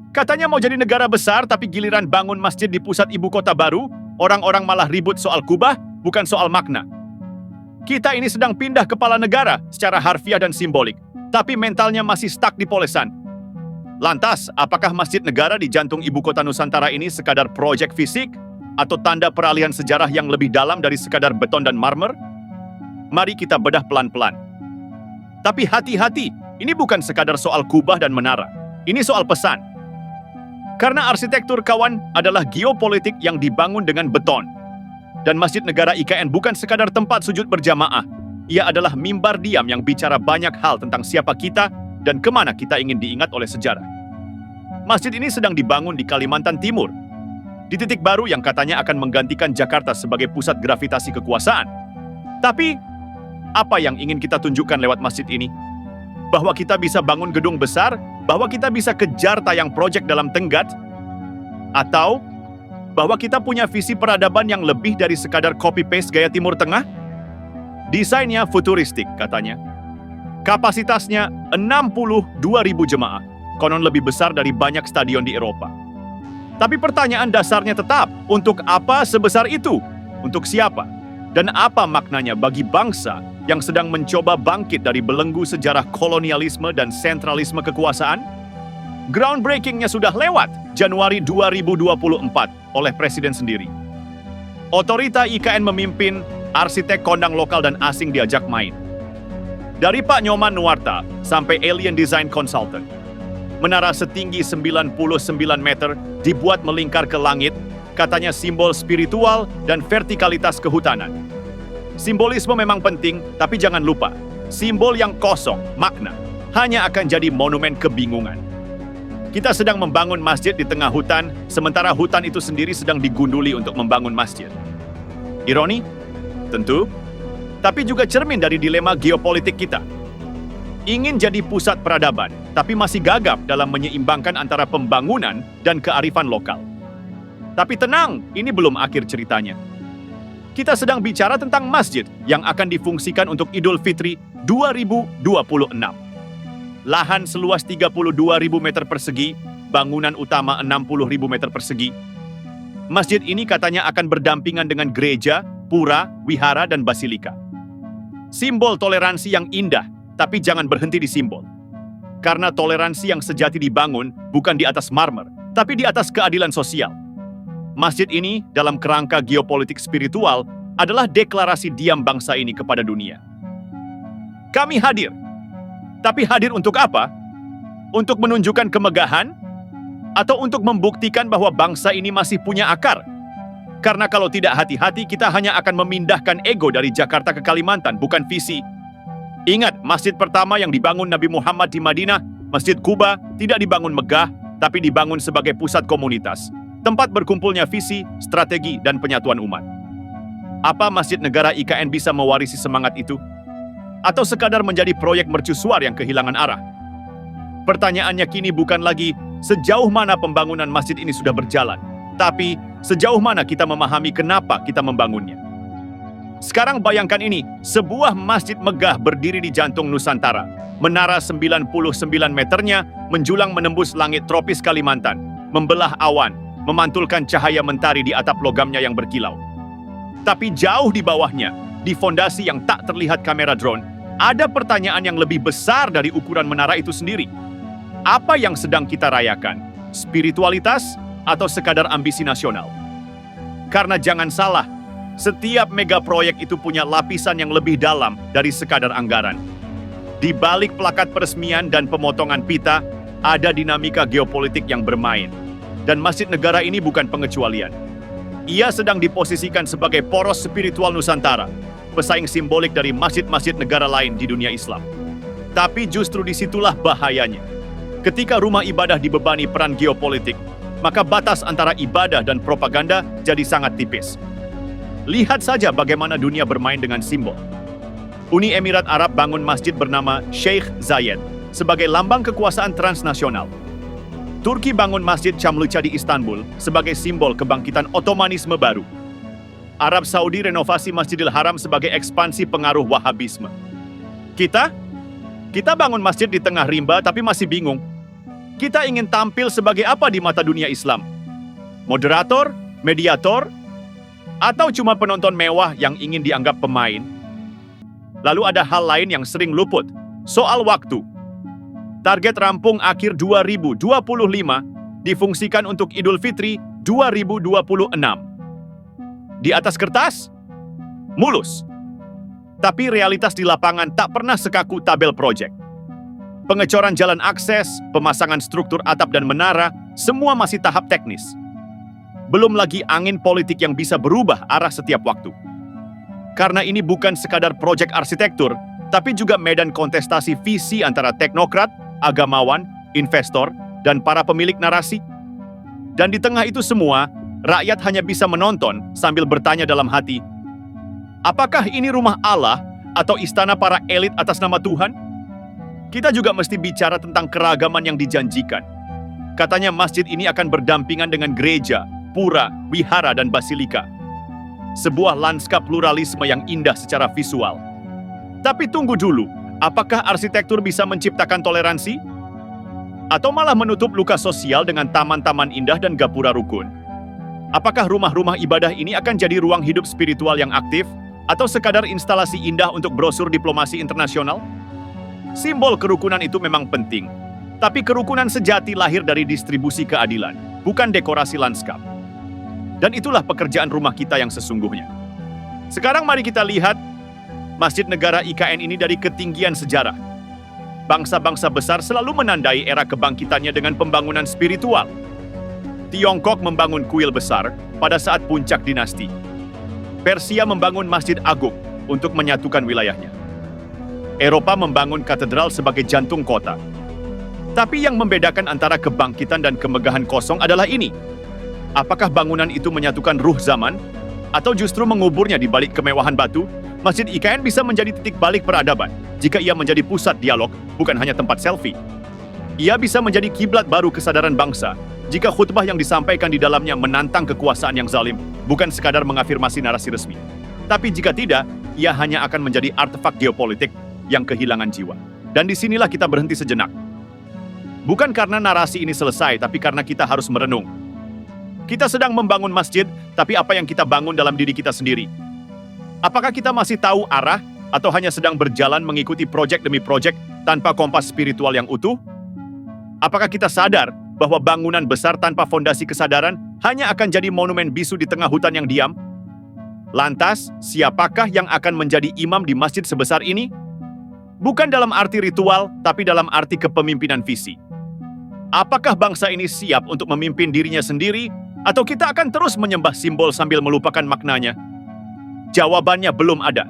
Katanya mau jadi negara besar, tapi giliran bangun masjid di pusat ibu kota baru, orang-orang malah ribut soal kubah, bukan soal makna. Kita ini sedang pindah kepala negara secara harfiah dan simbolik, tapi mentalnya masih stuck di polesan. Lantas, apakah masjid negara di jantung ibu kota Nusantara ini sekadar proyek fisik, atau tanda peralihan sejarah yang lebih dalam dari sekadar beton dan marmer? Mari kita bedah pelan-pelan. Tapi hati-hati, ini bukan sekadar soal kubah dan menara. Ini soal pesan. Karena arsitektur kawan adalah geopolitik yang dibangun dengan beton. Dan Masjid Negara IKN bukan sekadar tempat sujud berjamaah. Ia adalah mimbar diam yang bicara banyak hal tentang siapa kita dan kemana kita ingin diingat oleh sejarah. Masjid ini sedang dibangun di Kalimantan Timur, di titik baru yang katanya akan menggantikan Jakarta sebagai pusat gravitasi kekuasaan. Tapi, apa yang ingin kita tunjukkan lewat masjid ini? Bahwa kita bisa bangun gedung besar, bahwa kita bisa kejar tayang proyek dalam tenggat, atau bahwa kita punya visi peradaban yang lebih dari sekadar copy-paste gaya Timur Tengah? Desainnya futuristik, katanya. Kapasitasnya 62.000 jemaah, konon lebih besar dari banyak stadion di Eropa. Tapi pertanyaan dasarnya tetap, untuk apa sebesar itu? Untuk siapa? Dan apa maknanya bagi bangsa yang sedang mencoba bangkit dari belenggu sejarah kolonialisme dan sentralisme kekuasaan? Groundbreaking-nya sudah lewat Januari 2024 oleh Presiden sendiri. Otorita IKN memimpin, arsitek kondang lokal dan asing diajak main. Dari Pak Nyoman Nuwarta sampai Alien Design Consultant. Menara setinggi 99 meter dibuat melingkar ke langit, katanya simbol spiritual dan vertikalitas kehutanan. Simbolisme memang penting, tapi jangan lupa, simbol yang kosong, makna, hanya akan jadi monumen kebingungan. Kita sedang membangun masjid di tengah hutan, sementara hutan itu sendiri sedang digunduli untuk membangun masjid. Ironi? Tentu. Tapi juga cermin dari dilema geopolitik kita. Ingin jadi pusat peradaban, tapi masih gagap dalam menyeimbangkan antara pembangunan dan kearifan lokal. Tapi tenang, ini belum akhir ceritanya. Kita sedang bicara tentang masjid yang akan difungsikan untuk Idul Fitri 2026. Lahan seluas 32.000 meter persegi, bangunan utama 60.000 meter persegi. Masjid ini katanya akan berdampingan dengan gereja, pura, wihara, dan basilika. Simbol toleransi yang indah, tapi jangan berhenti di simbol. Karena toleransi yang sejati dibangun bukan di atas marmer, tapi di atas keadilan sosial. Masjid ini dalam kerangka geopolitik spiritual adalah deklarasi diam bangsa ini kepada dunia. Kami hadir. Tapi hadir untuk apa? Untuk menunjukkan kemegahan? Atau untuk membuktikan bahwa bangsa ini masih punya akar? Karena kalau tidak hati-hati, kita hanya akan memindahkan ego dari Jakarta ke Kalimantan, bukan visi. Ingat, masjid pertama yang dibangun Nabi Muhammad di Madinah, Masjid Quba, tidak dibangun megah, tapi dibangun sebagai pusat komunitas. Tempat berkumpulnya visi, strategi, dan penyatuan umat. Apa Masjid Negara IKN bisa mewarisi semangat itu? Atau sekadar menjadi proyek mercusuar yang kehilangan arah? Pertanyaannya kini bukan lagi sejauh mana pembangunan masjid ini sudah berjalan, tapi sejauh mana kita memahami kenapa kita membangunnya. Sekarang bayangkan ini, sebuah masjid megah berdiri di jantung Nusantara. Menara 99 meternya menjulang menembus langit tropis Kalimantan, membelah awan, memantulkan cahaya mentari di atap logamnya yang berkilau. Tapi jauh di bawahnya, di fondasi yang tak terlihat kamera drone, ada pertanyaan yang lebih besar dari ukuran menara itu sendiri. Apa yang sedang kita rayakan? Spiritualitas atau sekadar ambisi nasional? Karena jangan salah, setiap mega proyek itu punya lapisan yang lebih dalam dari sekadar anggaran. Di balik plakat peresmian dan pemotongan pita, ada dinamika geopolitik yang bermain. Dan Masjid Negara ini bukan pengecualian. Ia sedang diposisikan sebagai poros spiritual Nusantara, pesaing simbolik dari masjid-masjid negara lain di dunia Islam. Tapi justru disitulah bahayanya. Ketika rumah ibadah dibebani peran geopolitik, maka batas antara ibadah dan propaganda jadi sangat tipis. Lihat saja bagaimana dunia bermain dengan simbol. Uni Emirat Arab bangun masjid bernama Sheikh Zayed sebagai lambang kekuasaan transnasional. Turki bangun Masjid Çamlıca di Istanbul sebagai simbol kebangkitan Ottomanisme baru. Arab Saudi renovasi Masjidil Haram sebagai ekspansi pengaruh Wahabisme. Kita bangun masjid di tengah rimba tapi masih bingung. Kita ingin tampil sebagai apa di mata dunia Islam? Moderator? Mediator? Atau cuma penonton mewah yang ingin dianggap pemain? Lalu ada hal lain yang sering luput, soal waktu. Target rampung akhir 2025 difungsikan untuk Idul Fitri 2026. Di atas kertas? Mulus. Tapi realitas di lapangan tak pernah sekaku tabel proyek. Pengecoran jalan akses, pemasangan struktur atap dan menara, semua masih tahap teknis. Belum lagi angin politik yang bisa berubah arah setiap waktu. Karena ini bukan sekadar proyek arsitektur, tapi juga medan kontestasi visi antara teknokrat, agamawan, investor, dan para pemilik narasi. Dan di tengah itu semua, rakyat hanya bisa menonton sambil bertanya dalam hati, apakah ini rumah Allah atau istana para elit atas nama Tuhan? Kita juga mesti bicara tentang keragaman yang dijanjikan. Katanya masjid ini akan berdampingan dengan gereja, pura, wihara, dan basilika. Sebuah lanskap pluralisme yang indah secara visual. Tapi tunggu dulu, apakah arsitektur bisa menciptakan toleransi? Atau malah menutup luka sosial dengan taman-taman indah dan gapura rukun? Apakah rumah-rumah ibadah ini akan jadi ruang hidup spiritual yang aktif? Atau sekadar instalasi indah untuk brosur diplomasi internasional? Simbol kerukunan itu memang penting, tapi kerukunan sejati lahir dari distribusi keadilan, bukan dekorasi lanskap. Dan itulah pekerjaan rumah kita yang sesungguhnya. Sekarang mari kita lihat Masjid Negara IKN ini dari ketinggian sejarah. Bangsa-bangsa besar selalu menandai era kebangkitannya dengan pembangunan spiritual. Tiongkok membangun kuil besar pada saat puncak dinasti. Persia membangun Masjid Agung untuk menyatukan wilayahnya. Eropa membangun katedral sebagai jantung kota. Tapi yang membedakan antara kebangkitan dan kemegahan kosong adalah ini. Apakah bangunan itu menyatukan ruh zaman? Atau justru menguburnya di balik kemewahan batu? Masjid IKN bisa menjadi titik balik peradaban jika ia menjadi pusat dialog, bukan hanya tempat selfie. Ia bisa menjadi kiblat baru kesadaran bangsa jika khutbah yang disampaikan di dalamnya menantang kekuasaan yang zalim, bukan sekadar mengafirmasi narasi resmi. Tapi jika tidak, ia hanya akan menjadi artefak geopolitik yang kehilangan jiwa. Dan disinilah kita berhenti sejenak. Bukan karena narasi ini selesai, tapi karena kita harus merenung. Kita sedang membangun masjid, tapi apa yang kita bangun dalam diri kita sendiri? Apakah kita masih tahu arah, atau hanya sedang berjalan mengikuti proyek demi proyek tanpa kompas spiritual yang utuh? Apakah kita sadar bahwa bangunan besar tanpa fondasi kesadaran hanya akan jadi monumen bisu di tengah hutan yang diam? Lantas, siapakah yang akan menjadi imam di masjid sebesar ini? Bukan dalam arti ritual, tapi dalam arti kepemimpinan visi. Apakah bangsa ini siap untuk memimpin dirinya sendiri, atau kita akan terus menyembah simbol sambil melupakan maknanya? Jawabannya belum ada,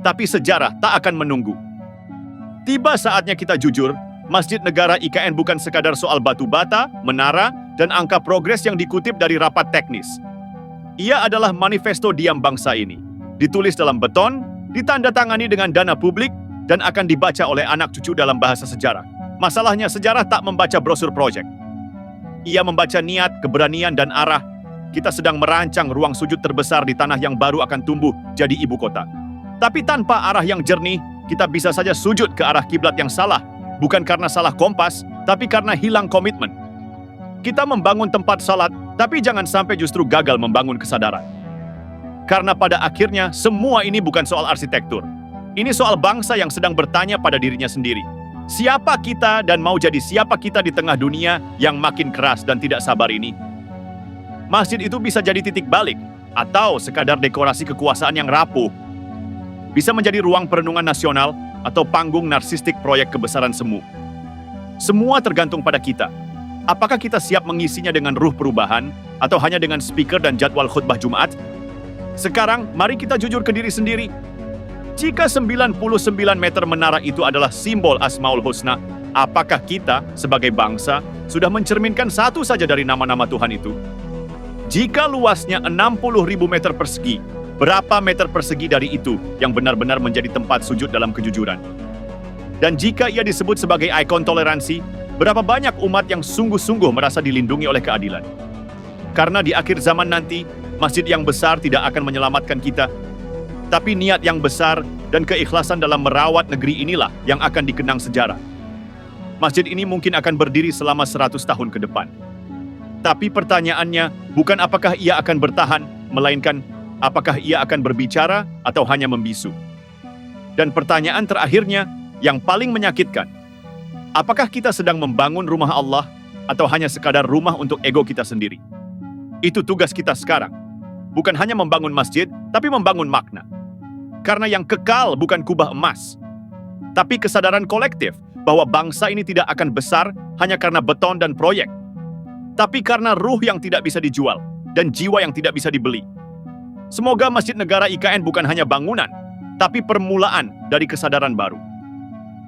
tapi sejarah tak akan menunggu. Tiba saatnya kita jujur, Masjid Negara IKN bukan sekadar soal batu bata, menara, dan angka progres yang dikutip dari rapat teknis. Ia adalah manifesto diam bangsa ini, ditulis dalam beton, ditandatangani dengan dana publik, dan akan dibaca oleh anak cucu dalam bahasa sejarah. Masalahnya, sejarah tak membaca brosur proyek. Ia membaca niat, keberanian, dan arah. Kita sedang merancang ruang sujud terbesar di tanah yang baru akan tumbuh jadi ibu kota. Tapi tanpa arah yang jernih, kita bisa saja sujud ke arah kiblat yang salah. Bukan karena salah kompas, tapi karena hilang komitmen. Kita membangun tempat salat, tapi jangan sampai justru gagal membangun kesadaran. Karena pada akhirnya, semua ini bukan soal arsitektur. Ini soal bangsa yang sedang bertanya pada dirinya sendiri. Siapa kita dan mau jadi siapa kita di tengah dunia yang makin keras dan tidak sabar ini? Masjid itu bisa jadi titik balik, atau sekadar dekorasi kekuasaan yang rapuh. Bisa menjadi ruang perenungan nasional, atau panggung narsistik proyek kebesaran semu. Semua tergantung pada kita. Apakah kita siap mengisinya dengan ruh perubahan, atau hanya dengan speaker dan jadwal khutbah Jumat? Sekarang, mari kita jujur ke diri sendiri. Jika 99 meter menara itu adalah simbol Asmaul Husna, apakah kita sebagai bangsa sudah mencerminkan satu saja dari nama-nama Tuhan itu? Jika luasnya 60.000 meter persegi, berapa meter persegi dari itu yang benar-benar menjadi tempat sujud dalam kejujuran? Dan jika ia disebut sebagai ikon toleransi, berapa banyak umat yang sungguh-sungguh merasa dilindungi oleh keadilan? Karena di akhir zaman nanti, masjid yang besar tidak akan menyelamatkan kita, tapi niat yang besar dan keikhlasan dalam merawat negeri inilah yang akan dikenang sejarah. Masjid ini mungkin akan berdiri selama 100 tahun ke depan. Tapi pertanyaannya bukan apakah ia akan bertahan, melainkan apakah ia akan berbicara atau hanya membisu. Dan pertanyaan terakhirnya yang paling menyakitkan, apakah kita sedang membangun rumah Allah atau hanya sekadar rumah untuk ego kita sendiri? Itu tugas kita sekarang. Bukan hanya membangun masjid, tapi membangun makna. Karena yang kekal bukan kubah emas, tapi kesadaran kolektif bahwa bangsa ini tidak akan besar hanya karena beton dan proyek, tapi karena ruh yang tidak bisa dijual dan jiwa yang tidak bisa dibeli. Semoga Masjid Negara IKN bukan hanya bangunan, tapi permulaan dari kesadaran baru.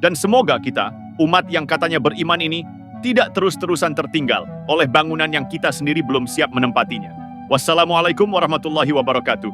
Dan semoga kita, umat yang katanya beriman ini, tidak terus-terusan tertinggal oleh bangunan yang kita sendiri belum siap menempatinya. Wassalamualaikum warahmatullahi wabarakatuh.